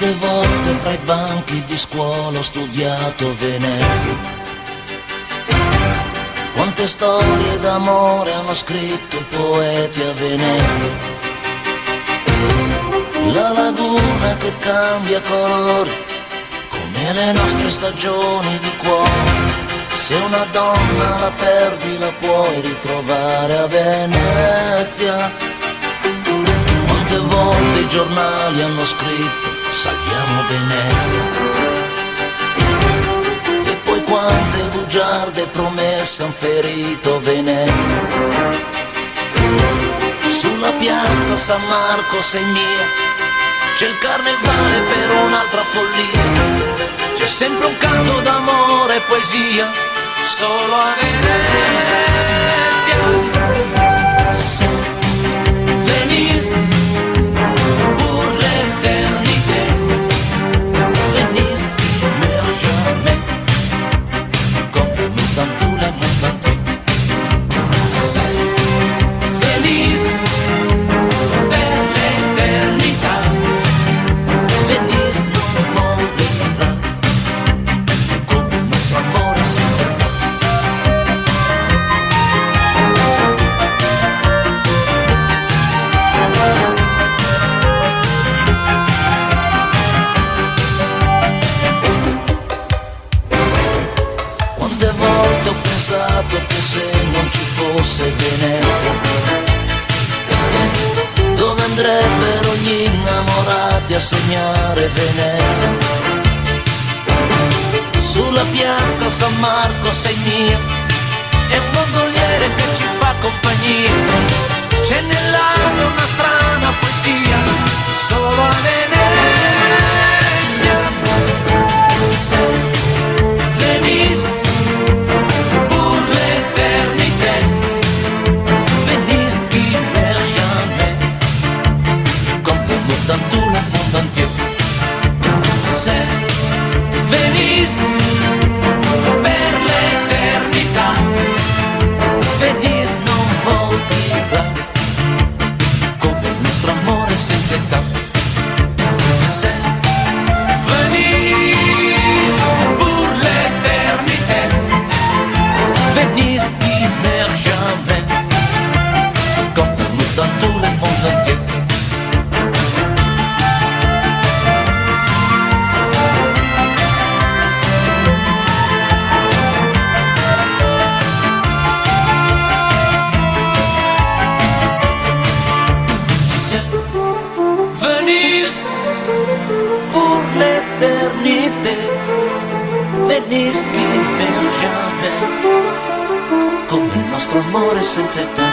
Quante volte fra i banchi di scuola ho studiato Venezia. Quante storie d'amore hanno scritto i poeti a Venezia. La laguna che cambia colore come le nostre stagioni di cuore. Se una donna la perdi la puoi ritrovare a Venezia. Quante volte i giornali hanno scritto salviamo Venezia. E poi quante bugiarde promesse han ferito Venezia. Sulla piazza San Marco sei mia, c'è il carnevale per un'altra follia. C'è sempre un canto d'amore e poesia solo a Venezia. Se Venise pour l'éternité, Venise qui meurt jamais, comme nous dans tout le monde entier. Se Venise per l'éternità, Venise non morirà, come il nostro amore senza età. Quante volte ho pensato che se non ci fosse Venezia, dove andrebbero gli innamorati a sognare Venezia? Sulla piazza San Marco sei mia, è un gondoliere che ci fa compagnia. C'è nell'aria una strana poesia solo a Venezia. Se Venise pour l'éternité, Venise qui meurt jamais, comme l'amour dans tout le monde entier. C'est Venise per l'éternità, Venise non morirà, come il nostro amore senza età. C'est Venise pour l'éternité, Venise qui meurt jamais, comme l'amour dans tout le monde entier. C'est Venise pour l'éternité, Venise qui meurt jamais, come il nostro amore senza età.